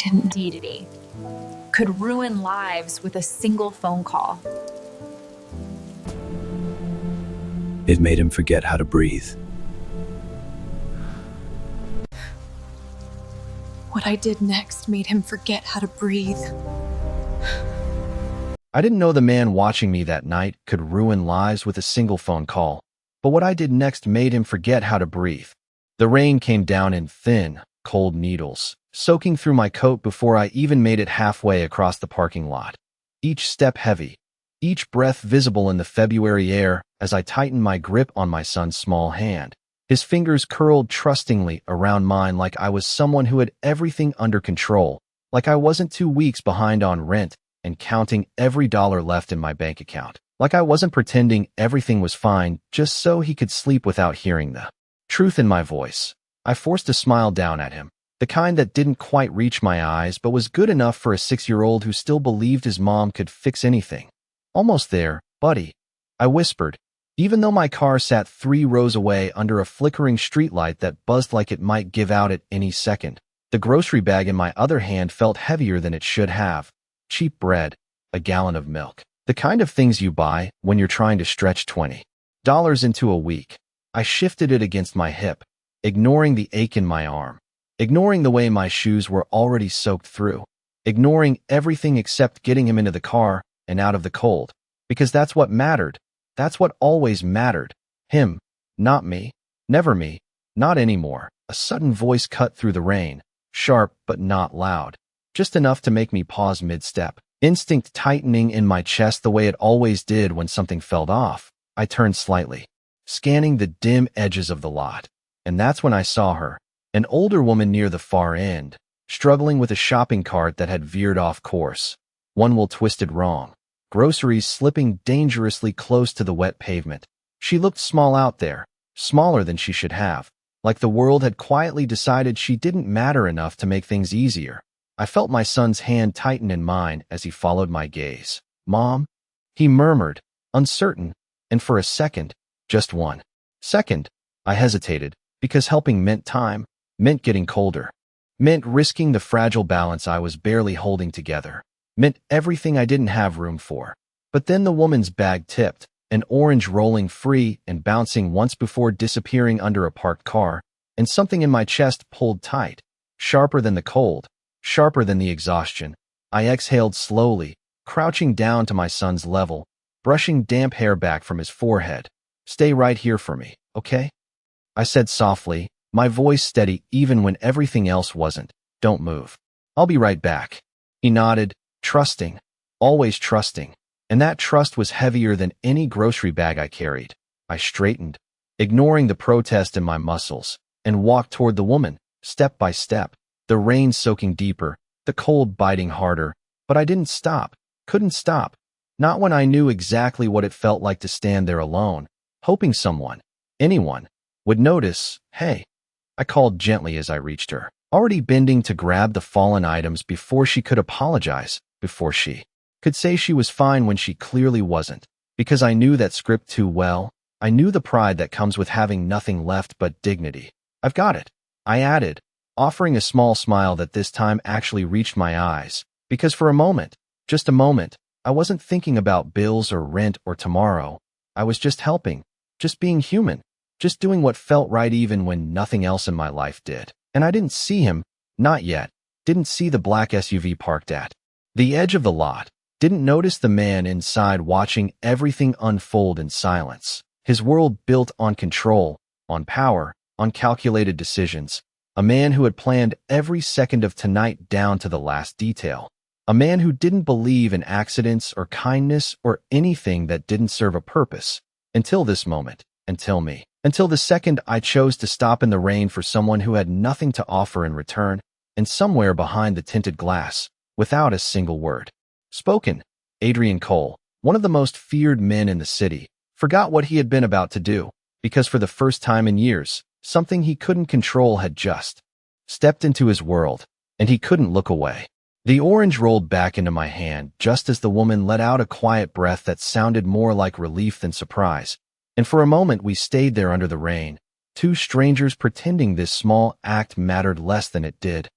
didn't need could ruin lives with a single phone call. It made him forget how to breathe. What I did next made him forget how to breathe. I didn't know the man watching me that night could ruin lives with a single phone call, but what I did next made him forget how to breathe. The rain came down in thin, cold needles, soaking through my coat before I even made it halfway across the parking lot. Each step heavy, each breath visible in the February air as I tightened my grip on my son's small hand. His fingers curled trustingly around mine like I was someone who had everything under control, like I wasn't 2 weeks behind on rent and counting every dollar left in my bank account, like I wasn't pretending everything was fine just so he could sleep without hearing the truth in my voice. I forced a smile down at him, the kind that didn't quite reach my eyes but was good enough for a 6-year-old who still believed his mom could fix anything. Almost there, buddy, I whispered, even though my car sat 3 rows away under a flickering streetlight that buzzed like it might give out at any second. The grocery bag in my other hand felt heavier than it should have. Cheap bread, a gallon of milk, the kind of things you buy when you're trying to stretch $20 into a week. I shifted it against my hip, ignoring the ache in my arm, ignoring the way my shoes were already soaked through, ignoring everything except getting him into the car and out of the cold, because that's what mattered. That's what always mattered. Him, not me, never me, not anymore. A sudden voice cut through the rain, sharp but not loud, just enough to make me pause mid-step. Instinct tightening in my chest the way it always did when something fell off. I turned slightly, scanning the dim edges of the lot. And that's when I saw her, an older woman near the far end, struggling with a shopping cart that had veered off course. One wheel twisted wrong, groceries slipping dangerously close to the wet pavement. She looked small out there, smaller than she should have, like the world had quietly decided she didn't matter enough to make things easier. I felt my son's hand tighten in mine as he followed my gaze. "Mom?" he murmured, uncertain, and for a second, just 1 second, I hesitated, because helping meant time, meant getting colder, meant risking the fragile balance I was barely holding together, meant everything I didn't have room for. But then the woman's bag tipped, an orange rolling free and bouncing once before disappearing under a parked car, and something in my chest pulled tight, sharper than the cold, sharper than the exhaustion. I exhaled slowly, crouching down to my son's level, brushing damp hair back from his forehead. "Stay right here for me, okay?" I said softly, my voice steady even when everything else wasn't. "Don't move. I'll be right back." He nodded, trusting, always trusting, and that trust was heavier than any grocery bag I carried. I straightened, ignoring the protest in my muscles, and walked toward the woman, step by step, the rain soaking deeper, the cold biting harder. But I didn't stop, couldn't stop, not when I knew exactly what it felt like to stand there alone, hoping someone, anyone, would notice. "Hey," I called gently as I reached her, already bending to grab the fallen items before she could apologize, before she could say she was fine when she clearly wasn't, because I knew that script too well. I knew the pride that comes with having nothing left but dignity. "I've got it," I added, offering a small smile that this time actually reached my eyes, because for a moment, just a moment, I wasn't thinking about bills or rent or tomorrow. I was just helping, just being human, just doing what felt right even when nothing else in my life did. And I didn't see him, not yet, didn't see the black SUV parked at the edge of the lot, didn't notice the man inside watching everything unfold in silence. His world built on control, on power, on calculated decisions. A man who had planned every second of tonight down to the last detail. A man who didn't believe in accidents or kindness or anything that didn't serve a purpose. Until this moment, until me. Until the second I chose to stop in the rain for someone who had nothing to offer in return, and somewhere behind the tinted glass, without a single word spoken, Adrian Cole, one of the most feared men in the city, forgot what he had been about to do, because for the first time in years, something he couldn't control had just stepped into his world, and he couldn't look away. The orange rolled back into my hand just as the woman let out a quiet breath that sounded more like relief than surprise, and for a moment we stayed there under the rain, 2 strangers pretending this small act mattered less than it did.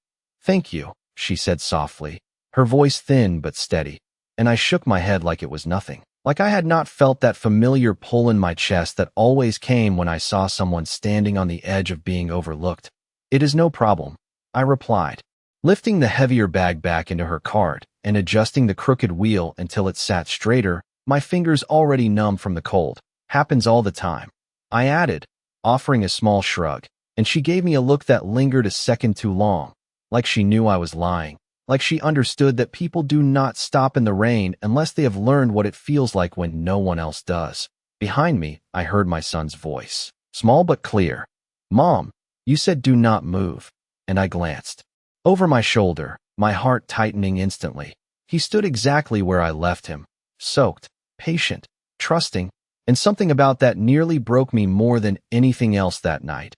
"Thank you," she said softly, her voice thin but steady, and I shook my head like it was nothing. Like I had not felt that familiar pull in my chest that always came when I saw someone standing on the edge of being overlooked. It is no problem, I replied, lifting the heavier bag back into her cart and adjusting the crooked wheel until it sat straighter, my fingers already numb from the cold. Happens all the time, I added, offering a small shrug, and she gave me a look that lingered a second too long, like she knew I was lying. Like she understood that people do not stop in the rain unless they have learned what it feels like when no one else does. Behind me, I heard my son's voice, small but clear. Mom, you said do not move, and I glanced. Over my shoulder, my heart tightening instantly. He stood exactly where I left him, soaked, patient, trusting, and something about that nearly broke me more than anything else that night.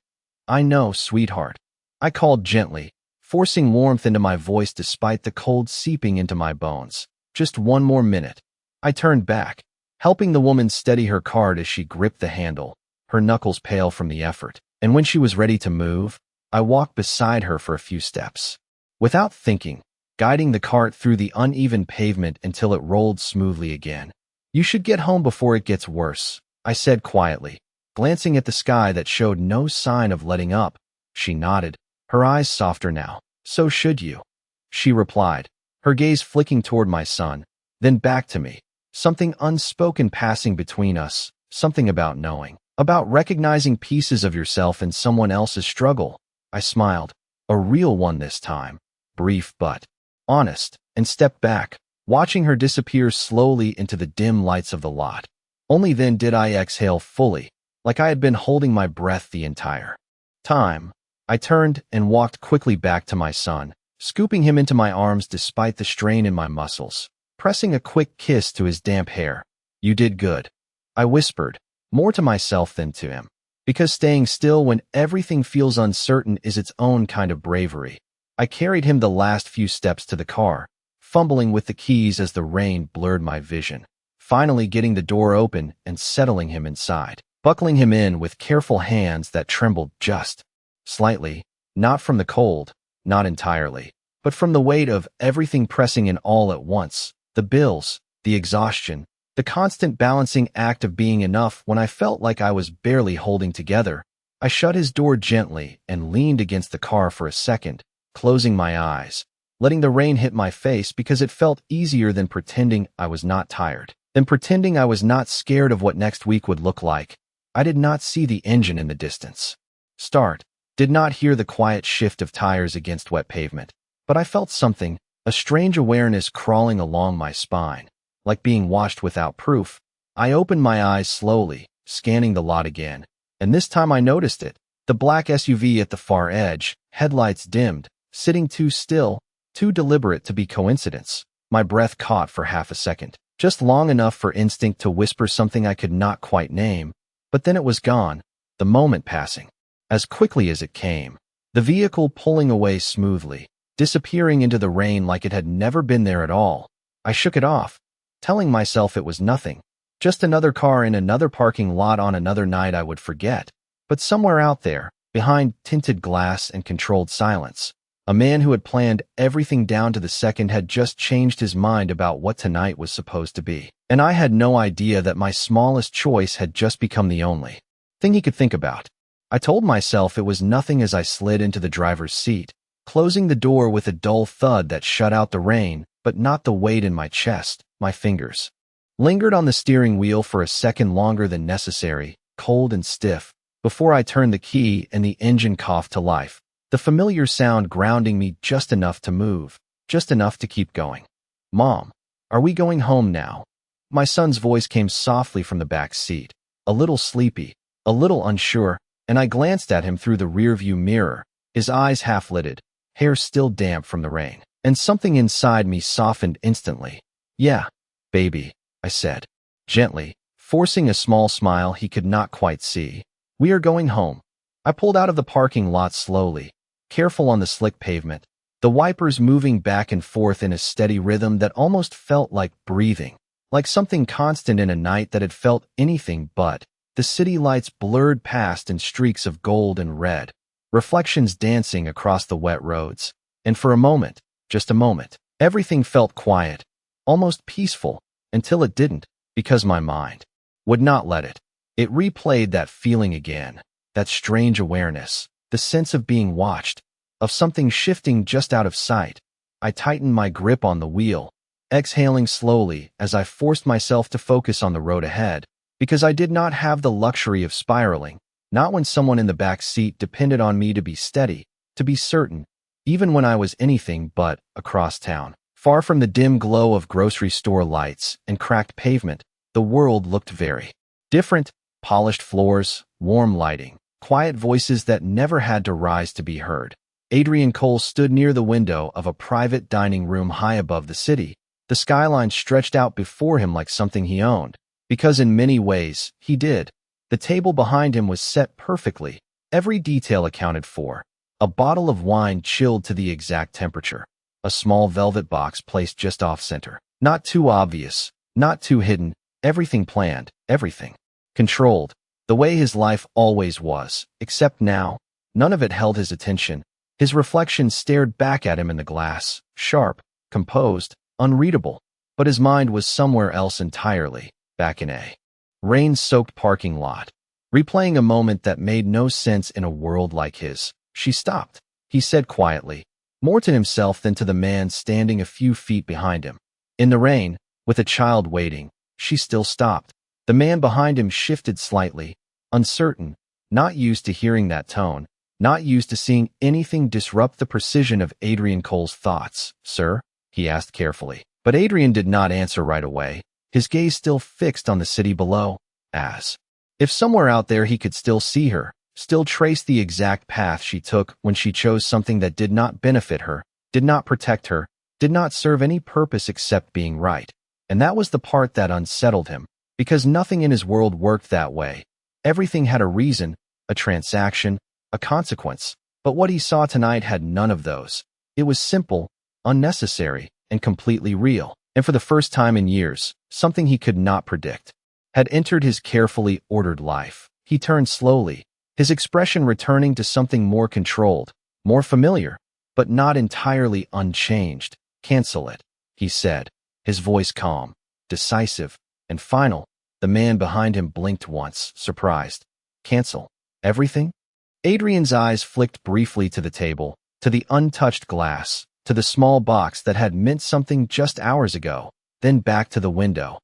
I know, sweetheart, I called gently, forcing warmth into my voice despite the cold seeping into my bones. Just one more minute. I turned back, helping the woman steady her cart as she gripped the handle, her knuckles pale from the effort. And when she was ready to move, I walked beside her for a few steps. Without thinking, guiding the cart through the uneven pavement until it rolled smoothly again. You should get home before it gets worse, I said quietly, glancing at the sky that showed no sign of letting up. She nodded, her eyes softer now. So should you, she replied, her gaze flicking toward my son, then back to me. Something unspoken passing between us, something about knowing, about recognizing pieces of yourself in someone else's struggle. I smiled, a real one this time, brief but honest, and stepped back, watching her disappear slowly into the dim lights of the lot. Only then did I exhale fully, like I had been holding my breath the entire time. I turned and walked quickly back to my son, scooping him into my arms despite the strain in my muscles, pressing a quick kiss to his damp hair. You did good, I whispered, more to myself than to him, because staying still when everything feels uncertain is its own kind of bravery. I carried him the last few steps to the car, fumbling with the keys as the rain blurred my vision, finally getting the door open and settling him inside, buckling him in with careful hands that trembled just slightly, not from the cold, not entirely, but from the weight of everything pressing in all at once, the bills, the exhaustion, the constant balancing act of being enough when I felt like I was barely holding together. I shut his door gently and leaned against the car for a second, closing my eyes, letting the rain hit my face because it felt easier than pretending I was not tired, than pretending I was not scared of what next week would look like. I did not see the engine in the distance. Start. Did not hear the quiet shift of tires against wet pavement, but I felt something, a strange awareness crawling along my spine, like being washed without proof. I opened my eyes slowly, scanning the lot again, and this time I noticed it, the black SUV at the far edge, headlights dimmed, sitting too still, too deliberate to be coincidence. My breath caught for half a second, just long enough for instinct to whisper something I could not quite name, but then it was gone, the moment passing as quickly as it came, the vehicle pulling away smoothly, disappearing into the rain like it had never been there at all. I shook it off, telling myself it was nothing, just another car in another parking lot on another night I would forget. But somewhere out there, behind tinted glass and controlled silence, a man who had planned everything down to the second had just changed his mind about what tonight was supposed to be. And I had no idea that my smallest choice had just become the only thing he could think about. I told myself it was nothing as I slid into the driver's seat, closing the door with a dull thud that shut out the rain, but not the weight in my chest. My fingers lingered on the steering wheel for a second longer than necessary, cold and stiff, before I turned the key and the engine coughed to life, the familiar sound grounding me just enough to move, just enough to keep going. Mom, are we going home now? My son's voice came softly from the back seat, a little sleepy, a little unsure, and I glanced at him through the rearview mirror, his eyes half-lidded, hair still damp from the rain, and something inside me softened instantly. Yeah, baby, I said, gently, forcing a small smile he could not quite see. We are going home. I pulled out of the parking lot slowly, careful on the slick pavement, the wipers moving back and forth in a steady rhythm that almost felt like breathing, like something constant in a night that had felt anything but. The city lights blurred past in streaks of gold and red, reflections dancing across the wet roads, and for a moment, Just a moment. Everything felt quiet, almost peaceful, until it didn't, because my mind would not let it. It replayed that feeling again, that strange awareness, the sense of being watched, of something shifting just out of sight. I tightened my grip on the wheel, exhaling slowly as I forced myself to focus on the road ahead, because I did not have the luxury of spiraling, not when someone in the back seat depended on me to be steady, to be certain, even when I was anything but across town. Far from the dim glow of grocery store lights and cracked pavement, the world looked very different. Polished floors, warm lighting, quiet voices that never had to rise to be heard. Adrian Cole stood near the window of a private dining room high above the city. The skyline stretched out before him like something he owned, because in many ways, he did. The table behind him was set perfectly, every detail accounted for. A bottle of wine chilled to the exact temperature. A small velvet box placed just off-center. Not too obvious, not too hidden, everything planned, everything controlled, the way his life always was, except now, none of it held his attention. His reflection stared back at him in the glass, sharp, composed, unreadable, but his mind was somewhere else entirely, back in a rain-soaked parking lot, replaying a moment that made no sense in a world like his. She stopped, he said quietly, more to himself than to the man standing a few feet behind him. In the rain, with a child waiting, she still stopped. The man behind him shifted slightly, uncertain, not used to hearing that tone, not used to seeing anything disrupt the precision of Adrian Cole's thoughts. "Sir?" he asked carefully. But Adrian did not answer right away, his gaze still fixed on the city below, as if somewhere out there he could still see her, still trace the exact path she took when she chose something that did not benefit her, did not protect her, did not serve any purpose except being right. And that was the part that unsettled him, because nothing in his world worked that way. Everything had a reason, a transaction, a consequence. But what he saw tonight had none of those. It was simple, unnecessary, and completely real. And for the first time in years, something he could not predict had entered his carefully ordered life. He turned slowly, his expression returning to something more controlled, more familiar, but not entirely unchanged. "Cancel it," he said, his voice calm, decisive, and final. The man behind him blinked once, surprised. "Cancel everything?" Adrian's eyes flicked briefly to the table, to the untouched glass, to the small box that had meant something just hours ago, then back to the window.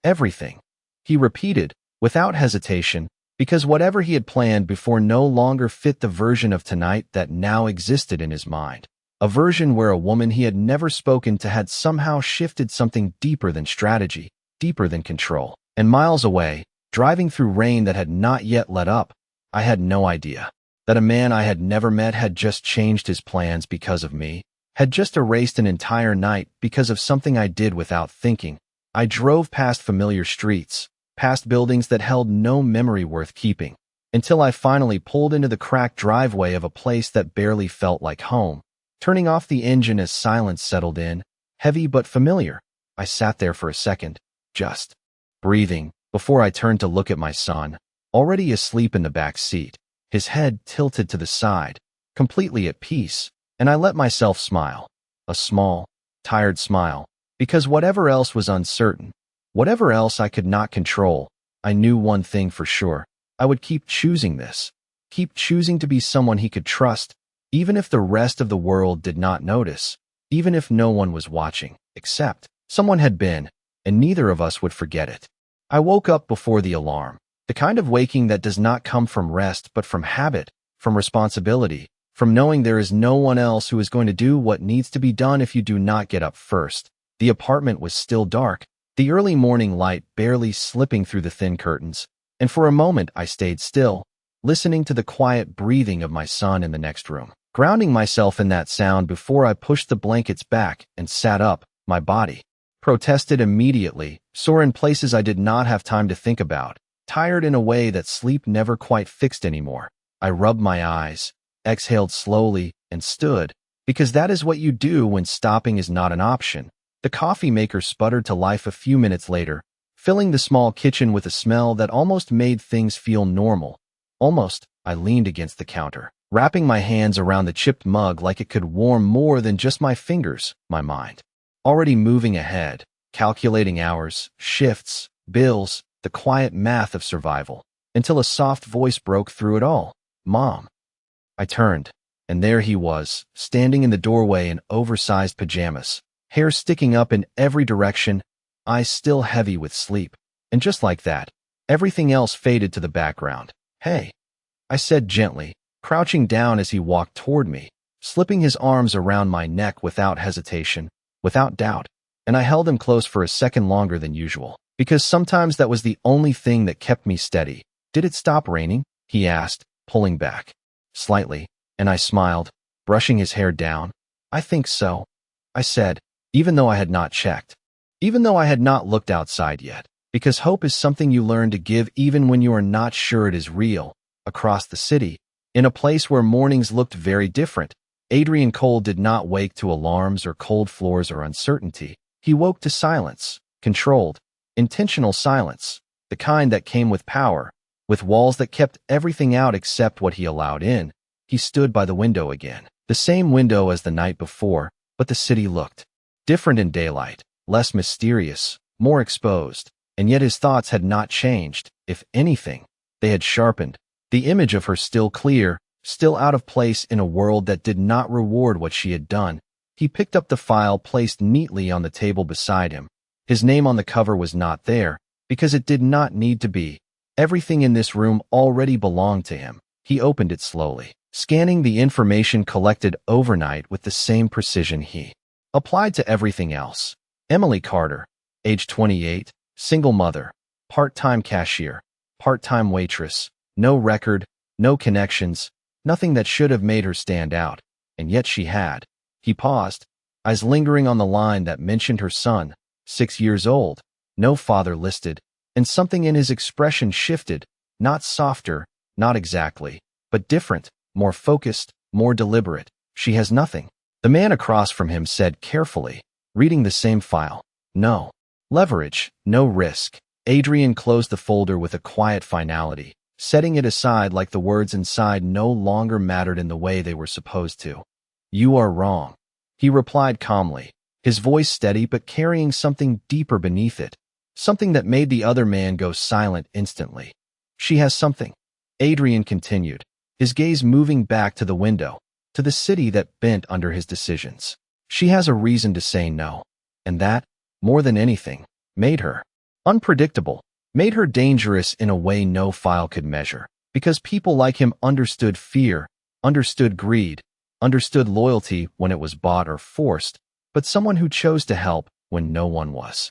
"Everything," he repeated, without hesitation, because whatever he had planned before no longer fit the version of tonight that now existed in his mind. A version where a woman he had never spoken to had somehow shifted something deeper than strategy, deeper than control. And miles away, driving through rain that had not yet let up, I had no idea that a man I had never met had just changed his plans because of me, had just erased an entire night because of something I did without thinking. I drove past familiar streets, past buildings that held no memory worth keeping, until I finally pulled into the cracked driveway of a place that barely felt like home. Turning off the engine as silence settled in, heavy but familiar, I sat there for a second, just breathing, before I turned to look at my son, already asleep in the back seat, his head tilted to the side, completely at peace, and I let myself smile. A small, tired smile, because whatever else was uncertain, whatever else I could not control, I knew one thing for sure. I would keep choosing this, keep choosing to be someone he could trust, even if the rest of the world did not notice, even if no one was watching, except someone had been, and neither of us would forget it. I woke up before the alarm, the kind of waking that does not come from rest but from habit, from responsibility, from knowing there is no one else who is going to do what needs to be done if you do not get up first. The apartment was still dark, the early morning light barely slipping through the thin curtains, and for a moment I stayed still, listening to the quiet breathing of my son in the next room, grounding myself in that sound before I pushed the blankets back and sat up. My body protested immediately, sore in places I did not have time to think about, tired in a way that sleep never quite fixed anymore. I rubbed my eyes, exhaled slowly, and stood, because that is what you do when stopping is not an option. The coffee maker sputtered to life a few minutes later, filling the small kitchen with a smell that almost made things feel normal. Almost, I leaned against the counter, wrapping my hands around the chipped mug like it could warm more than just my fingers, my mind. Already moving ahead, calculating hours, shifts, bills, the quiet math of survival, until a soft voice broke through it all. Mom. I turned, and there he was, standing in the doorway in oversized pajamas, hair sticking up in every direction, eyes still heavy with sleep. And just like that, everything else faded to the background. Hey, I said gently, crouching down as he walked toward me, slipping his arms around my neck without hesitation, without doubt, and I held him close for a second longer than usual, because sometimes that was the only thing that kept me steady. Did it stop raining? He asked, pulling back slightly, and I smiled, brushing his hair down. I think so, I said, even though I had not checked, even though I had not looked outside yet, because hope is something you learn to give even when you are not sure it is real. Across the city, in a place where mornings looked very different, Adrian Cole did not wake to alarms or cold floors or uncertainty. He woke to silence, controlled, intentional silence, the kind that came with power, with walls that kept everything out except what he allowed in. He stood by the window again, the same window as the night before, but the city looked different in daylight, less mysterious, more exposed, and yet his thoughts had not changed. If anything, they had sharpened. The image of her still clear, still out of place in a world that did not reward what she had done. He picked up the file placed neatly on the table beside him. His name on the cover was not there, because it did not need to be. Everything in this room already belonged to him. He opened it slowly, scanning the information collected overnight with the same precision he applied to everything else. Emily Carter, age 28, single mother, part-time cashier, part-time waitress, no record, no connections, nothing that should have made her stand out, and yet she had. He paused, eyes lingering on the line that mentioned her son, 6 years old, no father listed, and something in his expression shifted, not softer, not exactly, but different, more focused, more deliberate. She has nothing. The man across from him said carefully, reading the same file. No leverage, no risk. Adrian closed the folder with a quiet finality, setting it aside like the words inside no longer mattered in the way they were supposed to. You are wrong, he replied calmly, his voice steady but carrying something deeper beneath it, something that made the other man go silent instantly. She has something, Adrian continued, his gaze moving back to the window, to the city that bent under his decisions. She has a reason to say no, and that, more than anything, made her unpredictable, made her dangerous in a way no file could measure, because people like him understood fear, understood greed, understood loyalty when it was bought or forced, but someone who chose to help when no one was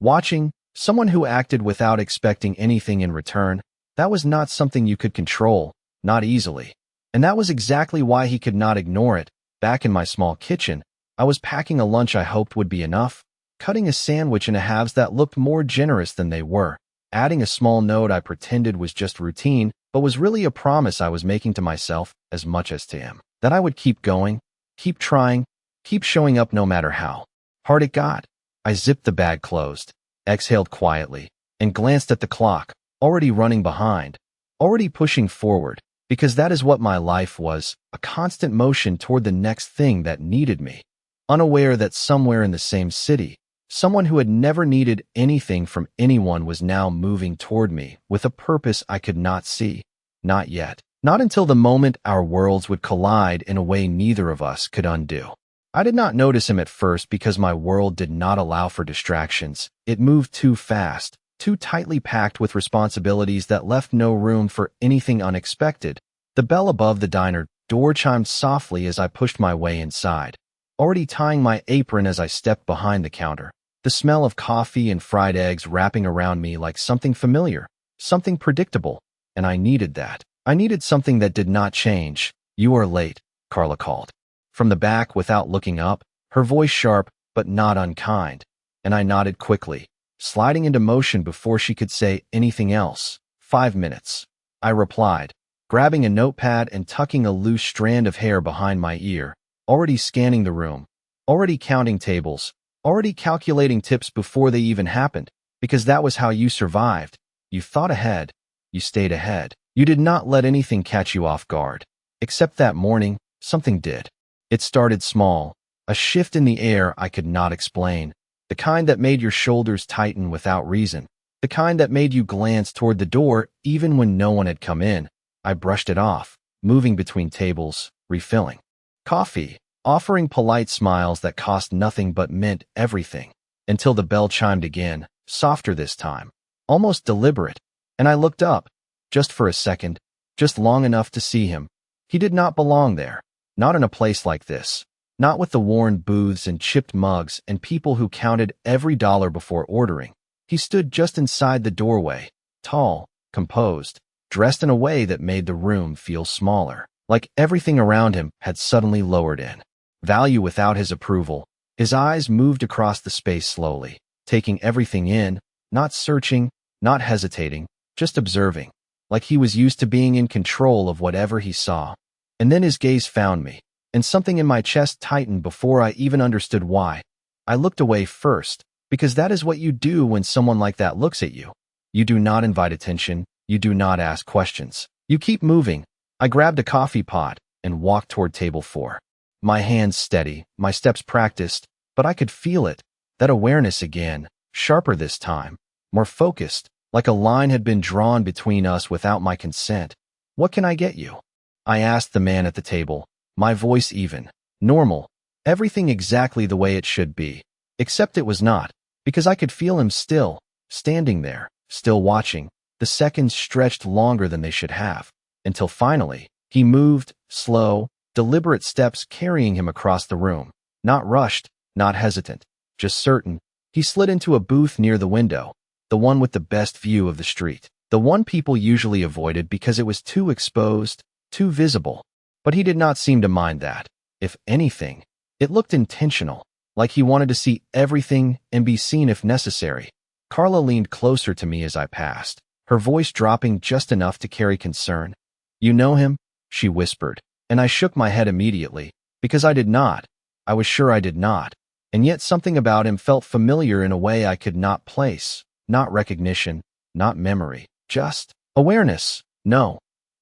watching, someone who acted without expecting anything in return, that was not something you could control, not easily. And that was exactly why he could not ignore it. Back in my small kitchen, I was packing a lunch I hoped would be enough, cutting a sandwich into halves that looked more generous than they were, adding a small note I pretended was just routine, but was really a promise I was making to myself as much as to him, that I would keep going, keep trying, keep showing up no matter how hard it got. I zipped the bag closed, exhaled quietly, and glanced at the clock, already running behind, already pushing forward, because that is what my life was, a constant motion toward the next thing that needed me, unaware that somewhere in the same city, someone who had never needed anything from anyone was now moving toward me with a purpose I could not see. Not yet. Not until the moment our worlds would collide in a way neither of us could undo. I did not notice him at first because my world did not allow for distractions. It moved too fast, too tightly packed with responsibilities that left no room for anything unexpected. The bell above the diner door chimed softly as I pushed my way inside, already tying my apron as I stepped behind the counter. The smell of coffee and fried eggs wrapping around me like something familiar, something predictable, and I needed that. I needed something that did not change. You are late, Carla called. From the back without looking up, her voice sharp but not unkind, and I nodded quickly, sliding into motion before she could say anything else. 5 minutes, I replied, grabbing a notepad and tucking a loose strand of hair behind my ear, already scanning the room, already counting tables, already calculating tips before they even happened, because that was how you survived. You thought ahead, you stayed ahead, you did not let anything catch you off guard. Except that morning, something did. It started small, a shift in the air I could not explain, the kind that made your shoulders tighten without reason, the kind that made you glance toward the door even when no one had come in. I brushed it off, moving between tables, refilling coffee, offering polite smiles that cost nothing but meant everything, until the bell chimed again, softer this time, almost deliberate, and I looked up, just for a second, just long enough to see him. He did not belong there, not in a place like this, not with the worn booths and chipped mugs and people who counted every dollar before ordering. He stood just inside the doorway, tall, composed, dressed in a way that made the room feel smaller, like everything around him had suddenly lowered in value without his approval. His eyes moved across the space slowly, taking everything in, not searching, not hesitating, just observing, like he was used to being in control of whatever he saw. And then his gaze found me, and something in my chest tightened before I even understood why. I looked away first, because that is what you do when someone like that looks at you. You do not invite attention, you do not ask questions. You keep moving. I grabbed a coffee pot and walked toward table 4. My hands steady, my steps practiced, but I could feel it, that awareness again, sharper this time, more focused, like a line had been drawn between us without my consent. "What can I get you?" I asked the man at the table, my voice even, normal, everything exactly the way it should be, except it was not, because I could feel him still, standing there, still watching. The seconds stretched longer than they should have, until finally, he moved, slow, deliberate steps carrying him across the room, not rushed, not hesitant, just certain. He slid into a booth near the window, the one with the best view of the street, the one people usually avoided because it was too exposed, too visible. But he did not seem to mind that. If anything, it looked intentional, like he wanted to see everything and be seen if necessary. Carla leaned closer to me as I passed, her voice dropping just enough to carry concern. "You know him?" she whispered, and I shook my head immediately, because I did not. I was sure I did not, and yet something about him felt familiar in a way I could not place, not recognition, not memory, just awareness. "No,"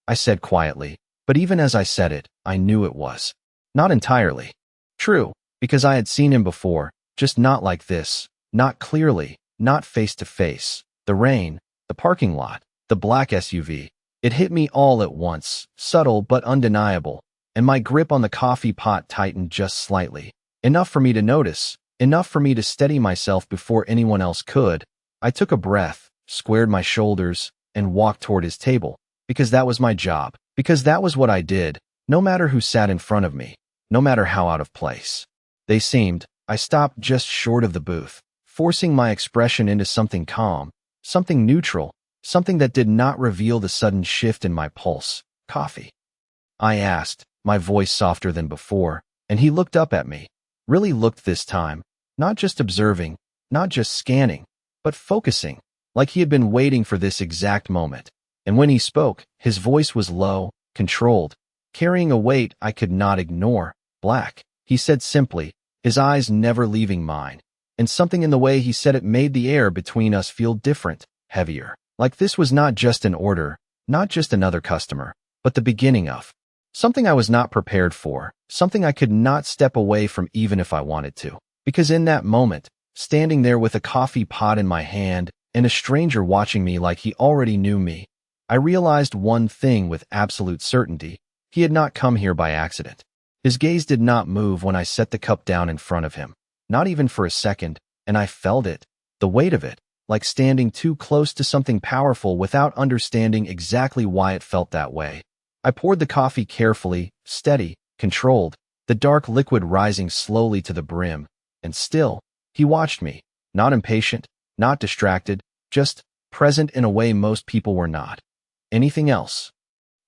I said quietly, but even as I said it, I knew it was not entirely true, because I had seen him before, just not like this, not clearly, not face to face. The rain, the parking lot, the black SUV. It hit me all at once, subtle but undeniable, and my grip on the coffee pot tightened just slightly. Enough for me to notice, enough for me to steady myself before anyone else could. I took a breath, squared my shoulders, and walked toward his table, because that was my job, because that was what I did, no matter who sat in front of me, no matter how out of place they seemed. I stopped just short of the booth, forcing my expression into something calm, something neutral, something that did not reveal the sudden shift in my pulse. "Coffee?" I asked, my voice softer than before, and he looked up at me, really looked this time, not just observing, not just scanning, but focusing, like he had been waiting for this exact moment. And when he spoke, his voice was low, controlled, carrying a weight I could not ignore. "Black," he said simply, his eyes never leaving mine, and something in the way he said it made the air between us feel different, heavier. Like this was not just an order, not just another customer, but the beginning of something I was not prepared for, something I could not step away from even if I wanted to. Because in that moment, standing there with a coffee pot in my hand and a stranger watching me like he already knew me, I realized one thing with absolute certainty. He had not come here by accident. His gaze did not move when I set the cup down in front of him, not even for a second, and I felt it, the weight of it, like standing too close to something powerful without understanding exactly why it felt that way. I poured the coffee carefully, steady, controlled, the dark liquid rising slowly to the brim, and still, he watched me, not impatient, not distracted, just present in a way most people were not. "Anything else?"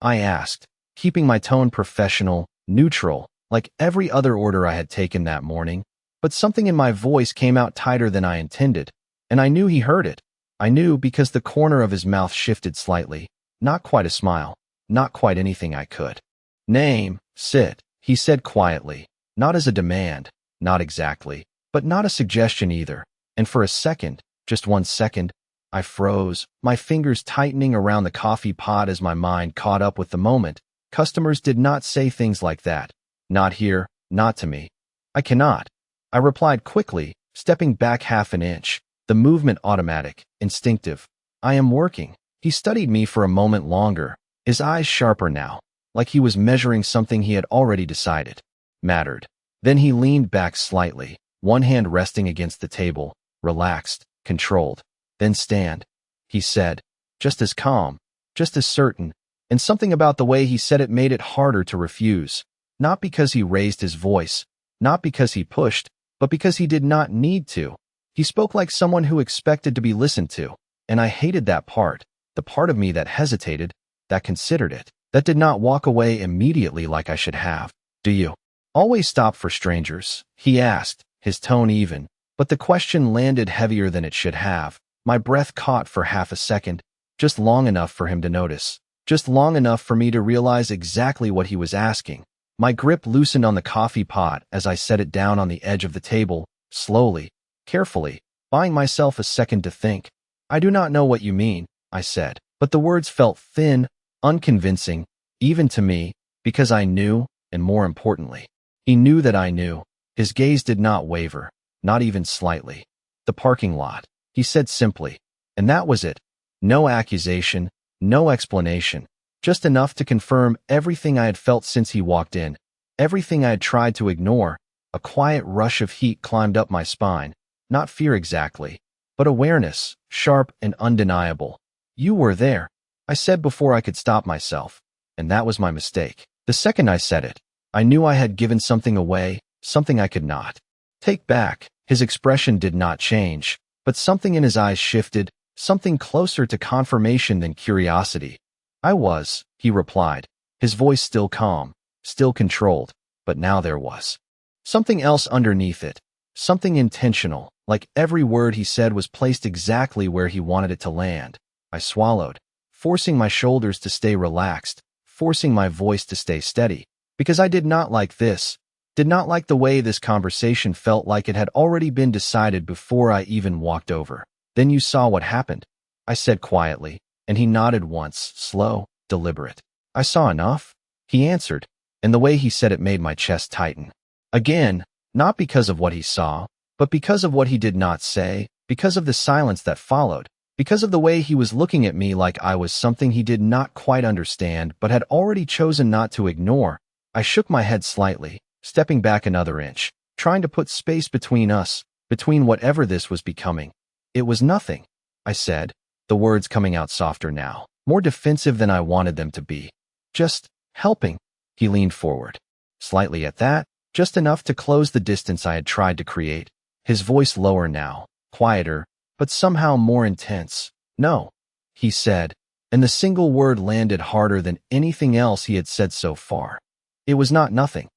I asked, keeping my tone professional, neutral, like every other order I had taken that morning, but something in my voice came out tighter than I intended. And I knew he heard it. I knew because the corner of his mouth shifted slightly, not quite a smile, not quite anything I could. "Name, sit," he said quietly, not as a demand, not exactly, but not a suggestion either. And for a second, just 1 second, I froze, my fingers tightening around the coffee pot as my mind caught up with the moment. Customers did not say things like that. Not here, not to me. I cannot. I replied quickly, stepping back half an inch, the movement automatic, instinctive. I am working. He studied me for a moment longer, his eyes sharper now, like he was measuring something he had already decided mattered. Then he leaned back slightly, one hand resting against the table, relaxed, controlled. Then stand, he said, just as calm, just as certain, and something about the way he said it made it harder to refuse. Not because he raised his voice, not because he pushed, but because he did not need to. He spoke like someone who expected to be listened to, and I hated that part, the part of me that hesitated, that considered it, that did not walk away immediately like I should have. Do you always stop for strangers? He asked, his tone even, but the question landed heavier than it should have. My breath caught for half a second, just long enough for him to notice, just long enough for me to realize exactly what he was asking. My grip loosened on the coffee pot as I set it down on the edge of the table, slowly, carefully, buying myself a second to think. I do not know what you mean, I said, but the words felt thin, unconvincing, even to me, because I knew, and more importantly, he knew that I knew. His gaze did not waver, not even slightly. The parking lot, he said simply, and that was it. No accusation, no explanation, just enough to confirm everything I had felt since he walked in, everything I had tried to ignore. A quiet rush of heat climbed up my spine, not fear exactly, but awareness, sharp and undeniable. You were there, I said before I could stop myself, and that was my mistake. The second I said it, I knew I had given something away, something I could not take back. His expression did not change, but something in his eyes shifted, something closer to confirmation than curiosity. I was, he replied, his voice still calm, still controlled, but now there was something else underneath it, something intentional, like every word he said was placed exactly where he wanted it to land. I swallowed, forcing my shoulders to stay relaxed, forcing my voice to stay steady, because I did not like this, did not like the way this conversation felt like it had already been decided before I even walked over. Then you saw what happened, I said quietly, and he nodded once, slow, deliberate. I saw enough, he answered, and the way he said it made my chest tighten. Again, not because of what he saw, but because of what he did not say, because of the silence that followed, because of the way he was looking at me like I was something he did not quite understand but had already chosen not to ignore. I shook my head slightly, stepping back another inch, trying to put space between us, between whatever this was becoming. It was nothing, I said, the words coming out softer now, more defensive than I wanted them to be. Just helping. He leaned forward, slightly at that, just enough to close the distance I had tried to create, his voice lower now, quieter, but somehow more intense. No, he said, and the single word landed harder than anything else he had said so far. It was not nothing.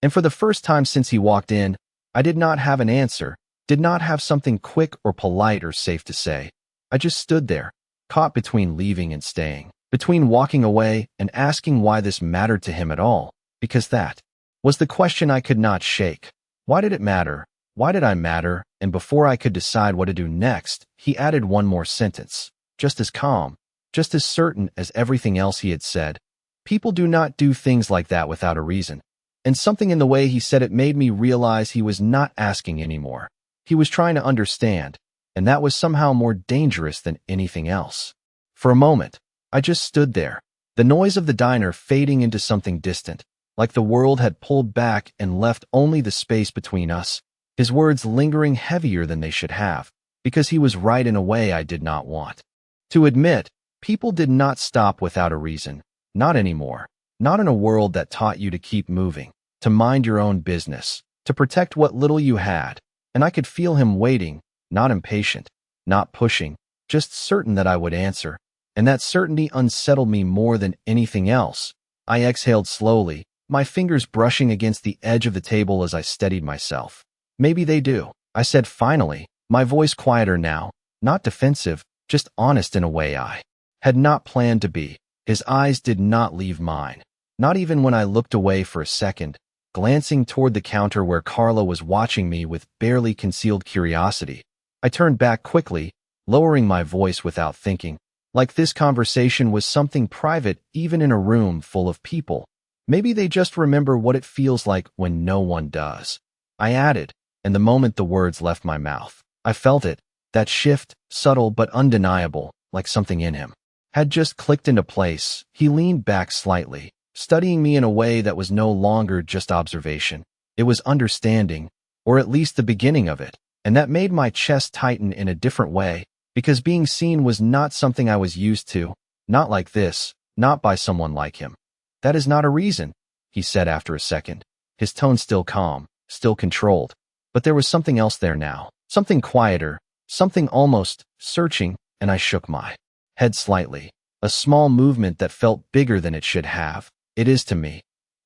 And for the first time since he walked in, I did not have an answer, did not have something quick or polite or safe to say. I just stood there, caught between leaving and staying, between walking away and asking why this mattered to him at all, because that was the question I could not shake. Why did it matter? Why did I matter? And before I could decide what to do next, he added one more sentence, just as calm, just as certain as everything else he had said. People do not do things like that without a reason. And something in the way he said it made me realize he was not asking anymore. He was trying to understand, and that was somehow more dangerous than anything else. For a moment, I just stood there, the noise of the diner fading into something distant, like the world had pulled back and left only the space between us, his words lingering heavier than they should have, because he was right in a way I did not want to admit. People did not stop without a reason, not anymore, not in a world that taught you to keep moving, to mind your own business, to protect what little you had. And I could feel him waiting, not impatient, not pushing, just certain that I would answer, and that certainty unsettled me more than anything else. I exhaled slowly, my fingers brushing against the edge of the table as I steadied myself. Maybe they do, I said finally, my voice quieter now, not defensive, just honest in a way I had not planned to be. His eyes did not leave mine, not even when I looked away for a second, glancing toward the counter where Carla was watching me with barely concealed curiosity. I turned back quickly, lowering my voice without thinking. Like this conversation was something private even in a room full of people. Maybe they just remember what it feels like when no one does. I added, and the moment the words left my mouth, I felt it, that shift, subtle but undeniable, like something in him had just clicked into place. He leaned back slightly, studying me in a way that was no longer just observation. It was understanding, or at least the beginning of it, and that made my chest tighten in a different way, because being seen was not something I was used to, not like this, not by someone like him. That is not a reason, he said after a second, his tone still calm, still controlled. But there was something else there now, something quieter, something almost searching, and I shook my head slightly, a small movement that felt bigger than it should have. It is to me,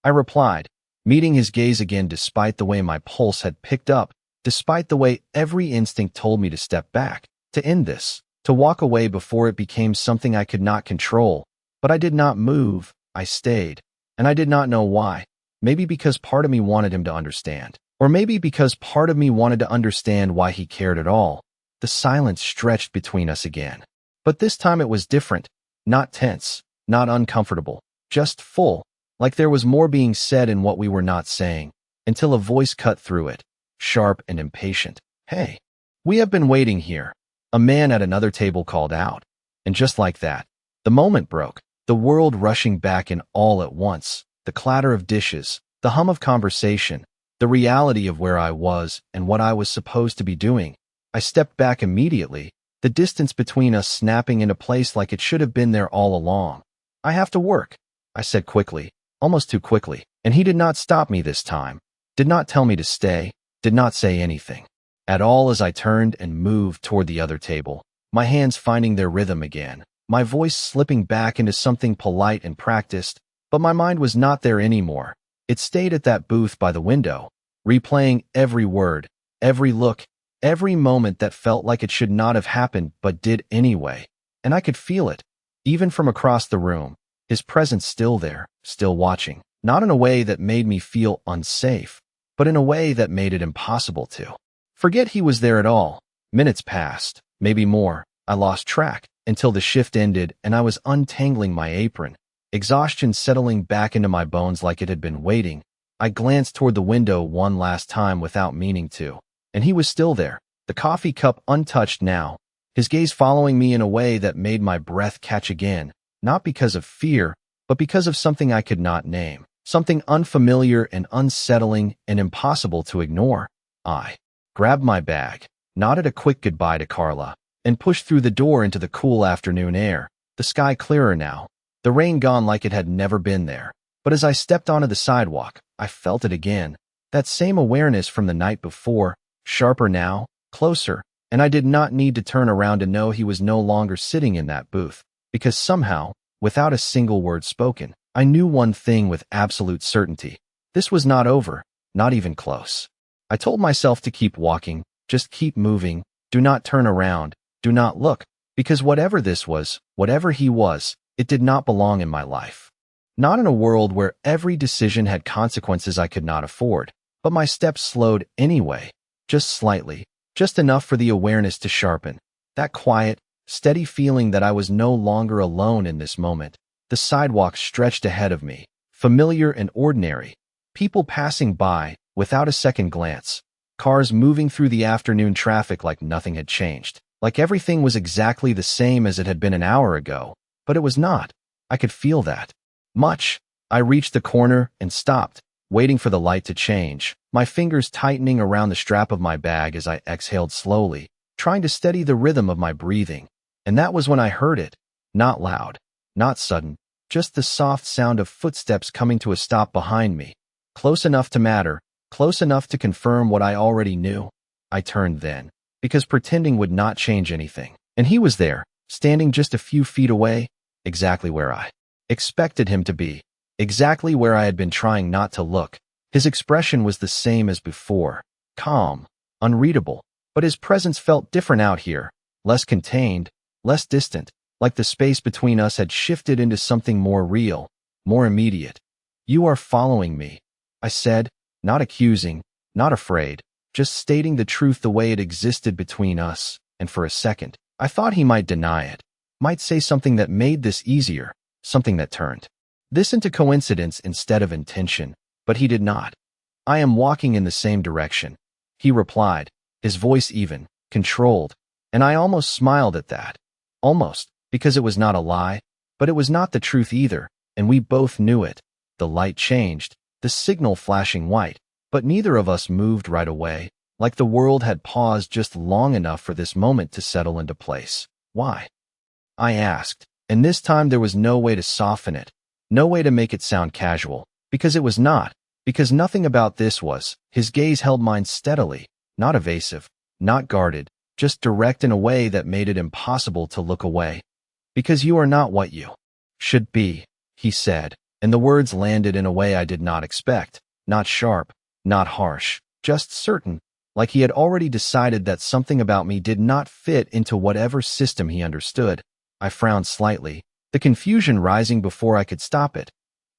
I replied, meeting his gaze again despite the way my pulse had picked up, despite the way every instinct told me to step back, to end this, to walk away before it became something I could not control. But I did not move, I stayed, and I did not know why. Maybe because part of me wanted him to understand, or maybe because part of me wanted to understand why he cared at all. The silence stretched between us again. But this time it was different, not tense, not uncomfortable, just full, like there was more being said in what we were not saying, until a voice cut through it, sharp and impatient. "Hey, we have been waiting here," a man at another table called out. And just like that, the moment broke, the world rushing back in all at once, the clatter of dishes, the hum of conversation, the reality of where I was and what I was supposed to be doing. I stepped back immediately, the distance between us snapping into place like it should have been there all along. "I have to work," I said quickly, almost too quickly, and he did not stop me this time, did not tell me to stay, did not say anything at all as I turned and moved toward the other table, my hands finding their rhythm again, my voice slipping back into something polite and practiced, but my mind was not there anymore. It stayed at that booth by the window, replaying every word, every look, every moment that felt like it should not have happened but did anyway. And I could feel it, even from across the room, his presence still there, still watching, not in a way that made me feel unsafe, but in a way that made it impossible to forget he was there at all. Minutes passed, maybe more. I lost track until the shift ended and I was untangling my apron, exhaustion settling back into my bones like it had been waiting. I glanced toward the window one last time without meaning to, and he was still there, the coffee cup untouched now, his gaze following me in a way that made my breath catch again, not because of fear, but because of something I could not name, something unfamiliar and unsettling and impossible to ignore. I grabbed my bag, nodded a quick goodbye to Carla, and pushed through the door into the cool afternoon air, the sky clearer now, the rain gone like it had never been there. But as I stepped onto the sidewalk, I felt it again, that same awareness from the night before, sharper now, closer, and I did not need to turn around to know he was no longer sitting in that booth, because somehow, without a single word spoken, I knew one thing with absolute certainty. This was not over, not even close. I told myself to keep walking, just keep moving, do not turn around, do not look, because whatever this was, whatever he was, it did not belong in my life. Not in a world where every decision had consequences I could not afford, but my steps slowed anyway, just slightly, just enough for the awareness to sharpen. That quiet, steady feeling that I was no longer alone in this moment. The sidewalk stretched ahead of me, familiar and ordinary, people passing by without a second glance, cars moving through the afternoon traffic like nothing had changed, like everything was exactly the same as it had been an hour ago, but it was not. I could feel that. Much. I reached the corner and stopped, waiting for the light to change, my fingers tightening around the strap of my bag as I exhaled slowly, trying to steady the rhythm of my breathing. And that was when I heard it, not loud, not sudden, just the soft sound of footsteps coming to a stop behind me, close enough to matter, close enough to confirm what I already knew. I turned then, because pretending would not change anything. And he was there, standing just a few feet away, exactly where I expected him to be, exactly where I had been trying not to look. His expression was the same as before, calm, unreadable, but his presence felt different out here, less contained, less distant, like the space between us had shifted into something more real, more immediate. "You are following me," I said, not accusing, not afraid, just stating the truth the way it existed between us, and for a second, I thought he might deny it. might say something that made this easier, something that turned this into coincidence instead of intention, but he did not. I am walking in the same direction, he replied, his voice even, controlled, and I almost smiled at that. Almost, because it was not a lie, but it was not the truth either, and we both knew it. The light changed, the signal flashing white, but neither of us moved right away, like the world had paused just long enough for this moment to settle into place. Why? I asked, and this time there was no way to soften it, no way to make it sound casual, because it was not, because nothing about this was. His gaze held mine steadily, not evasive, not guarded, just direct in a way that made it impossible to look away. Because you are not what you should be, he said, and the words landed in a way I did not expect, not sharp, not harsh, just certain, like he had already decided that something about me did not fit into whatever system he understood. I frowned slightly, the confusion rising before I could stop it.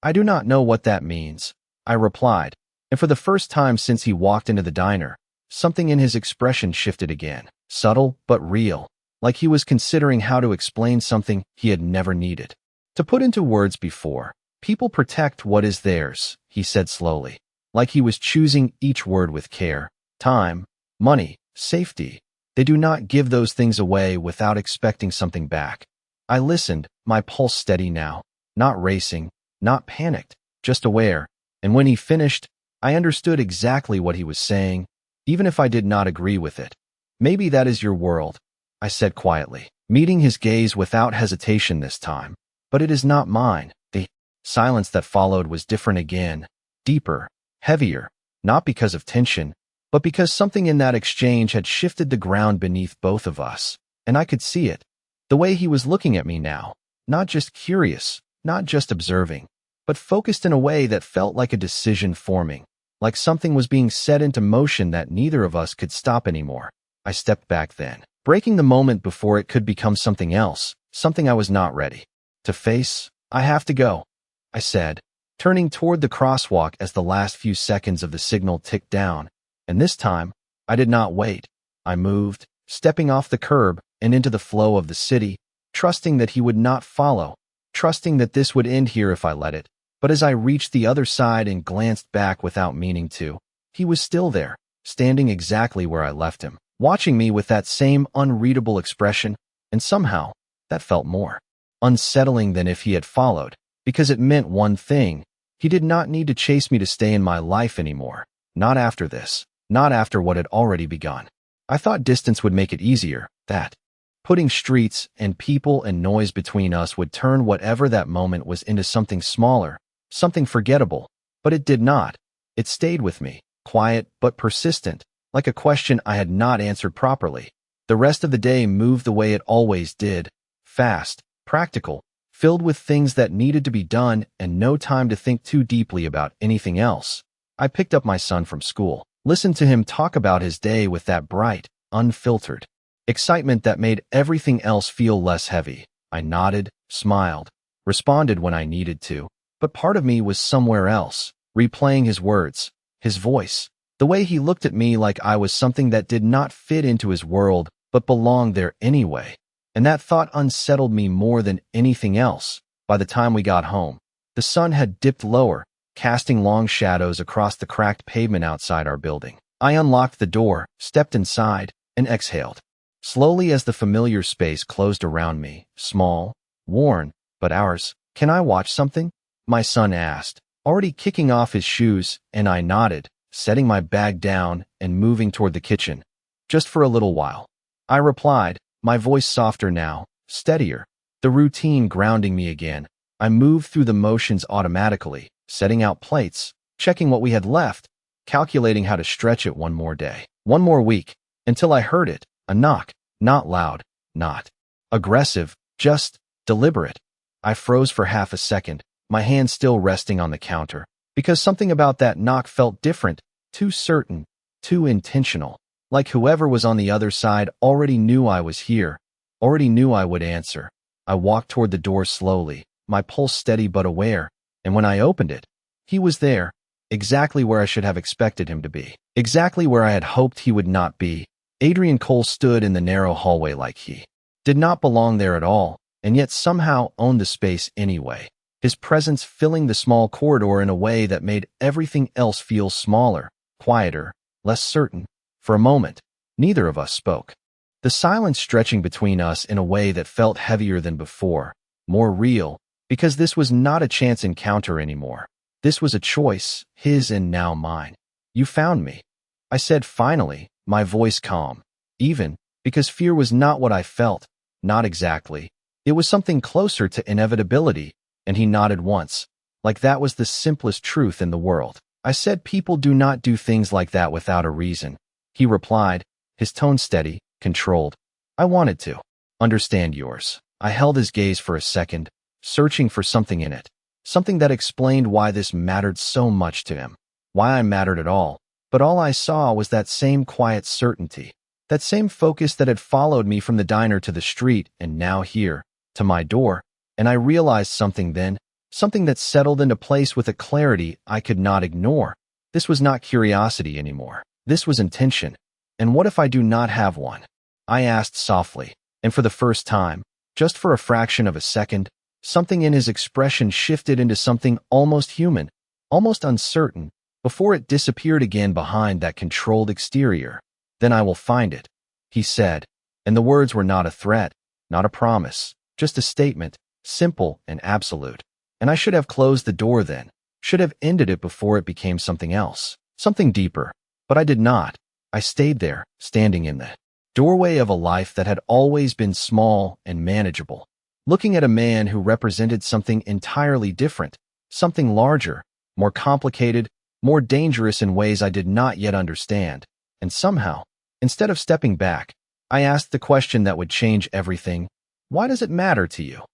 I do not know what that means, I replied, and for the first time since he walked into the diner, something in his expression shifted again, subtle but real, like he was considering how to explain something he had never needed to put into words before. People protect what is theirs, he said slowly, like he was choosing each word with care. Time, money, safety. They do not give those things away without expecting something back. I listened, my pulse steady now, not racing, not panicked, just aware, and when he finished, I understood exactly what he was saying, even if I did not agree with it. Maybe that is your world, I said quietly, meeting his gaze without hesitation this time, but it is not mine. The silence that followed was different again, deeper, heavier, not because of tension, but because something in that exchange had shifted the ground beneath both of us, and I could see it. The way he was looking at me now, not just curious, not just observing, but focused in a way that felt like a decision forming, like something was being set into motion that neither of us could stop anymore. I stepped back then, breaking the moment before it could become something else, something I was not ready to face. I have to go, I said, turning toward the crosswalk as the last few seconds of the signal ticked down, and this time, I did not wait. I moved, stepping off the curb and into the flow of the city, trusting that he would not follow, trusting that this would end here if I let it. But as I reached the other side and glanced back without meaning to, he was still there, standing exactly where I left him, watching me with that same unreadable expression, and somehow, that felt more unsettling than if he had followed, because it meant one thing: he did not need to chase me to stay in my life anymore, not after this, not after what had already begun. I thought distance would make it easier, that putting streets and people and noise between us would turn whatever that moment was into something smaller, something forgettable, but it did not. It stayed with me, quiet but persistent, like a question I had not answered properly. The rest of the day moved the way it always did, fast, practical, filled with things that needed to be done and no time to think too deeply about anything else. I picked up my son from school, listened to him talk about his day with that bright, unfiltered excitement that made everything else feel less heavy. I nodded, smiled, responded when I needed to, but part of me was somewhere else, replaying his words, his voice, the way he looked at me like I was something that did not fit into his world but belonged there anyway. And that thought unsettled me more than anything else. By the time we got home, the sun had dipped lower, casting long shadows across the cracked pavement outside our building. I unlocked the door, stepped inside, and exhaled slowly as the familiar space closed around me, small, worn, but ours. Can I watch something? My son asked, already kicking off his shoes, and I nodded, setting my bag down and moving toward the kitchen. Just for a little while, I replied, my voice softer now, steadier, the routine grounding me again. I moved through the motions automatically, setting out plates, checking what we had left, calculating how to stretch it one more day, one more week, until I heard it, a knock, not loud, not aggressive, just deliberate. I froze for half a second, my hand still resting on the counter, because something about that knock felt different, too certain, too intentional, like whoever was on the other side already knew I was here, already knew I would answer. I walked toward the door slowly, my pulse steady but aware, and when I opened it, he was there, exactly where I should have expected him to be, exactly where I had hoped he would not be. Adrian Cole stood in the narrow hallway like he did not belong there at all, and yet somehow owned the space anyway. His presence filling the small corridor in a way that made everything else feel smaller, quieter, less certain. For a moment, neither of us spoke. The silence stretching between us in a way that felt heavier than before, more real, because this was not a chance encounter anymore. This was a choice, his and now mine. "You found me," I said finally, my voice calm. Even, because fear was not what I felt. Not exactly. It was something closer to inevitability, and he nodded once, like that was the simplest truth in the world. I said people do not do things like that without a reason. He replied, his tone steady, controlled. "I wanted to understand yours." I held his gaze for a second, searching for something in it. Something that explained why this mattered so much to him. Why I mattered at all. But all I saw was that same quiet certainty. That same focus that had followed me from the diner to the street and now here, to my door. And I realized something then. Something that settled into place with a clarity I could not ignore. This was not curiosity anymore. This was intention. And what if I do not have one? I asked softly. And for the first time, just for a fraction of a second, something in his expression shifted into something almost human, almost uncertain, before it disappeared again behind that controlled exterior. "Then I will find it," he said. And the words were not a threat, not a promise, just a statement, simple and absolute. And I should have closed the door then, should have ended it before it became something else, something deeper. But I did not. I stayed there, standing in the doorway of a life that had always been small and manageable, looking at a man who represented something entirely different, something larger, more complicated, more dangerous in ways I did not yet understand. And somehow, instead of stepping back, I asked the question that would change everything. "Why does it matter to you?"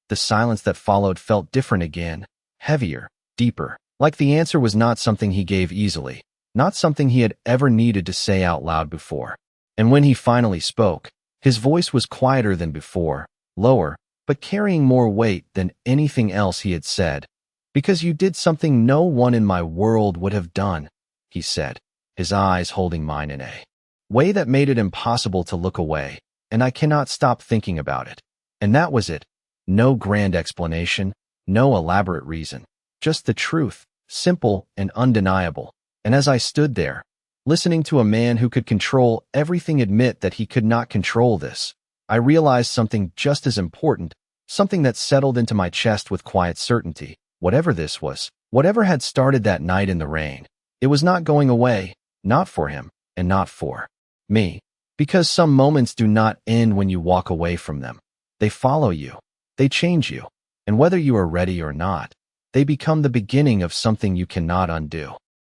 The silence that followed felt different again, heavier, deeper, like the answer was not something he gave easily, not something he had ever needed to say out loud before. And when he finally spoke, his voice was quieter than before, lower, but carrying more weight than anything else he had said. "Because you did something no one in my world would have done," he said, his eyes holding mine in a way that made it impossible to look away, and I cannot stop thinking about it. And that was it. No grand explanation, no elaborate reason, just the truth, simple and undeniable. And as I stood there, listening to a man who could control everything admit that he could not control this, I realized something just as important, something that settled into my chest with quiet certainty. Whatever this was, whatever had started that night in the rain, it was not going away, not for him, and not for me. Because some moments do not end when you walk away from them. They follow you. They change you. And whether you are ready or not, they become the beginning of something you cannot undo.